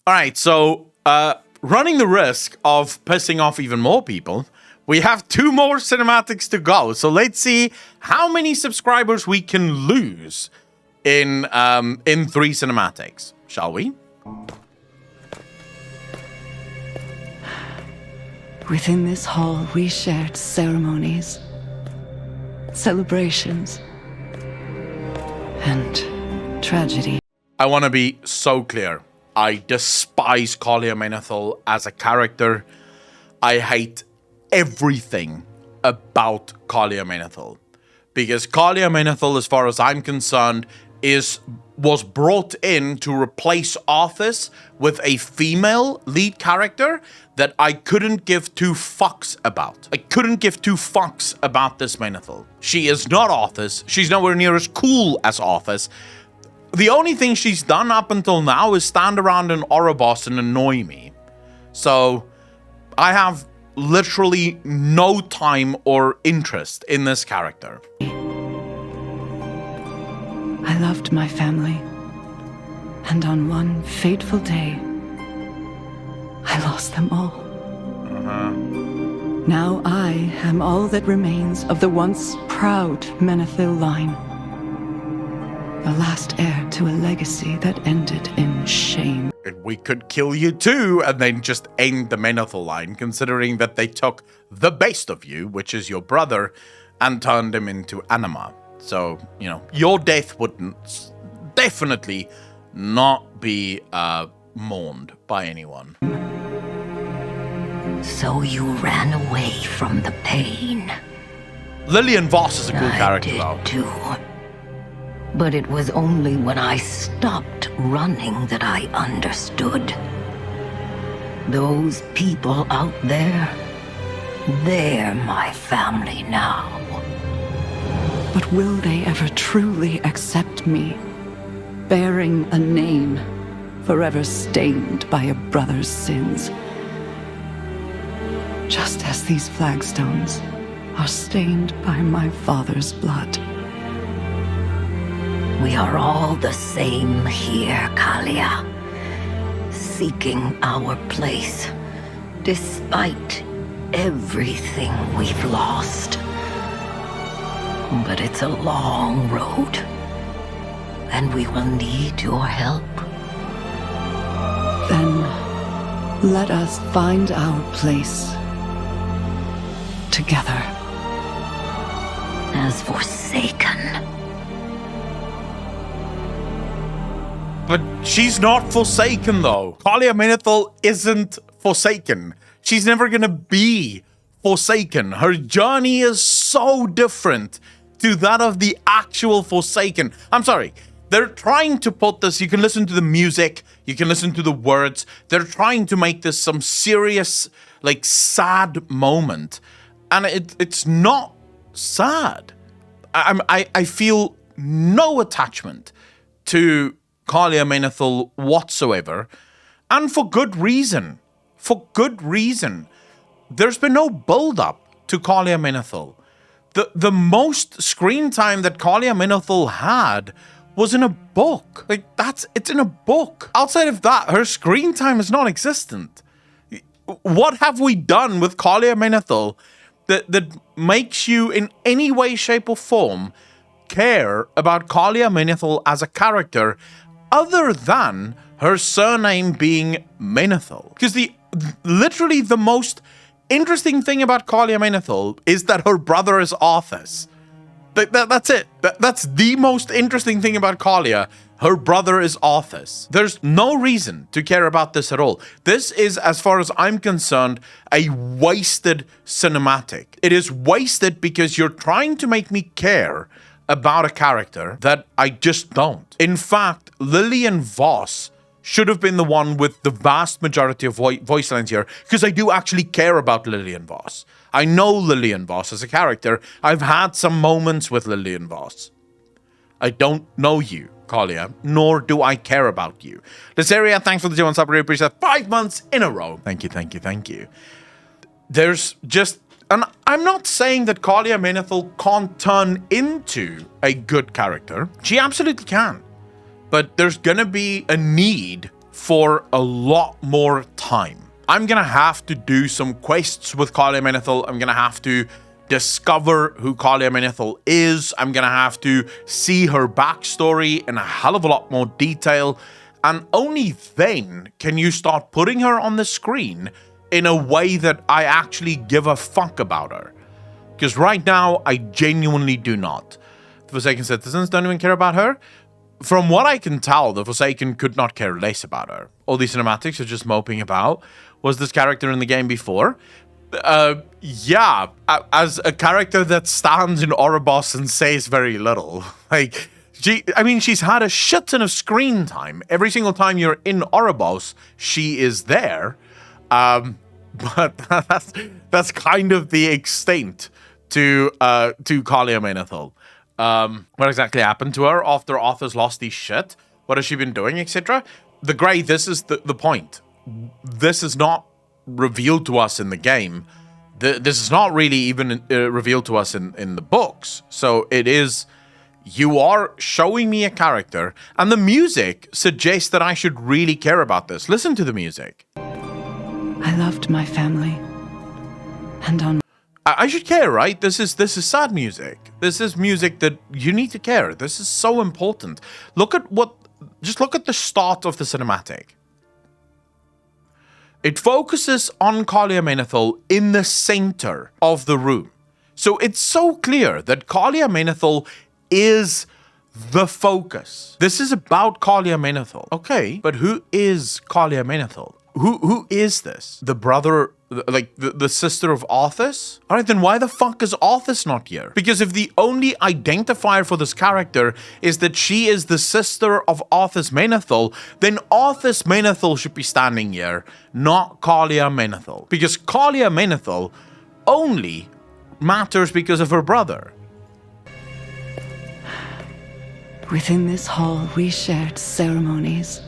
All right, so running the risk of pissing off even more people, we have 2 more cinematics to go. So let's see how many subscribers we can lose in 3 cinematics, shall we? Within this hall, we shared ceremonies, celebrations, and tragedy. I want to be so clear. I despise Calia Menethil as a character. I hate everything about Calia Menethil. Because Calia Menethil, as far as I'm concerned, was brought in to replace Arthas with a female lead character that I couldn't give 2 fucks about. I couldn't give 2 fucks about this Menethil. She is not Arthas. She's nowhere near as cool as Arthas. The only thing she's done up until now is stand around in Oribos and annoy me. So I have literally no time or interest in this character. I loved my family, and on one fateful day, I lost them all. Now I am all that remains of the once proud Menethil line. The last heir to a legacy that ended in shame. We could kill you too, and then just end the Menethil line, considering that they took the best of you, which is your brother, and turned him into anima. So, you know, your death would definitely not be mourned by anyone. So you ran away from the pain. Lilian Voss is a cool character, though. I did too. But it was only when I stopped running that I understood. Those people out there, they're my family now. But will they ever truly accept me, bearing a name forever stained by a brother's sins? Just as these flagstones are stained by my father's blood. We are all the same here, Calia. Seeking our place, despite everything we've lost. But it's a long road, and we will need your help. Then let us find our place together. As Forsaken. But she's not Forsaken, though. Calia Menethil isn't Forsaken. She's never gonna be Forsaken. Her journey is so different to that of the actual Forsaken. I'm sorry. They're trying to put this, you can listen to the music, you can listen to the words. They're trying to make this some serious, like, sad moment. And it's not sad. I feel no attachment to Calia Menethil whatsoever. And for good reason. For good reason. There's been no build-up to Calia Menethil. The most screen time that Calia Menethil had was in a book. Like, it's in a book. Outside of that, her screen time is non-existent. What have we done with Calia Menethil that makes you in any way, shape, or form care about Calia Menethil as a character other than her surname being Menethil? Because literally the most interesting thing about Calia Menethil is that her brother is Arthas. That's it. That's the most interesting thing about Calia. Her brother is Arthas. There's no reason to care about this at all. This is, as far as I'm concerned, a wasted cinematic. It is wasted because you're trying to make me care about a character that I just don't. In fact, Lilian Voss should have been the one with the vast majority of voice lines here, because I do actually care about Lilian Voss. I know Lilian Voss as a character. I've had some moments with Lilian Voss. I don't know you, Calia, nor do I care about you. Listeria, thanks for the 2 months. I really appreciate that. 5 months in a row. Thank you, thank you, thank you. There's just, and I'm not saying that Calia Menethil can't turn into a good character. She absolutely can. But there's gonna be a need for a lot more time. I'm gonna have to do some quests with Calia Menethil. I'm gonna have to discover who Calia Menethil is. I'm gonna have to see her backstory in a hell of a lot more detail. And only then can you start putting her on the screen in a way that I actually give a fuck about her. Because right now, I genuinely do not. The Forsaken citizens don't even care about her. From what I can tell, the Forsaken could not care less about her. All these cinematics are just moping about. Was this character in the game before? Yeah, as a character that stands in Oribos and says very little. Like, she's had a shit ton of screen time. Every single time you're in Oribos, she is there. But that's kind of the extent to Calia Menethil. What exactly happened to her after Arthur's lost his shit? What has she been doing, etc.? The Grey, this is the point. This is not revealed to us in the game. This is not really even revealed to us in the books. So it is, you are showing me a character, and the music suggests that I should really care about this. Listen to the music. I loved my family. And on I should care, right? This is sad music. This is music that you need to care. This is so important. Just look at the start of the cinematic. It focuses on Calia Menethil in the center of the room. So it's so clear that Calia Menethil is the focus. This is about Calia Menethil. Okay, but who is Calia Menethil? Who is this? The brother, like the sister of Arthas? All right, then why the fuck is Arthas not here? Because if the only identifier for this character is that she is the sister of Arthas Menethil, then Arthas Menethil should be standing here, not Calia Menethil. Because Calia Menethil only matters because of her brother. within this hall, we shared ceremonies,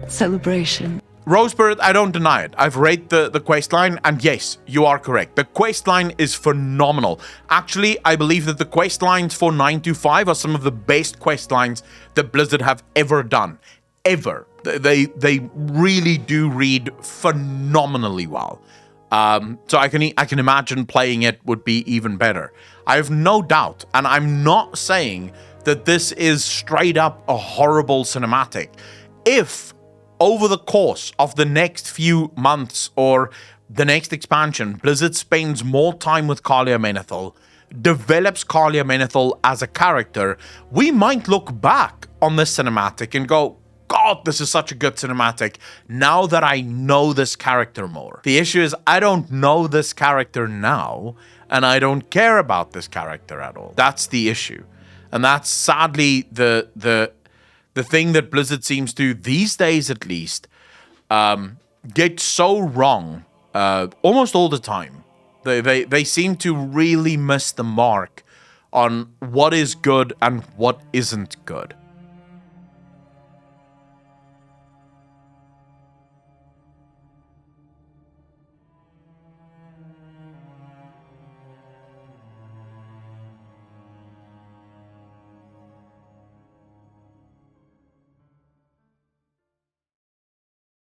celebration. Rosebird, I don't deny it. I've read the quest line, and yes, you are correct. The quest line is phenomenal. Actually, I believe that the quest lines for 925 are some of the best quest lines that Blizzard have ever done. Ever. They really do read phenomenally well. So I can imagine playing it would be even better. I have no doubt, and I'm not saying that this is straight up a horrible cinematic. If over the course of the next few months or the next expansion, Blizzard spends more time with Calia Menethil, develops Calia Menethil as a character, we might look back on this cinematic and go, God, this is such a good cinematic now that I know this character more. The issue is I don't know this character now, and I don't care about this character at all. That's the issue. And that's sadly the thing that Blizzard seems to, these days at least, get so wrong almost all the time. They seem to really miss the mark on what is good and what isn't good.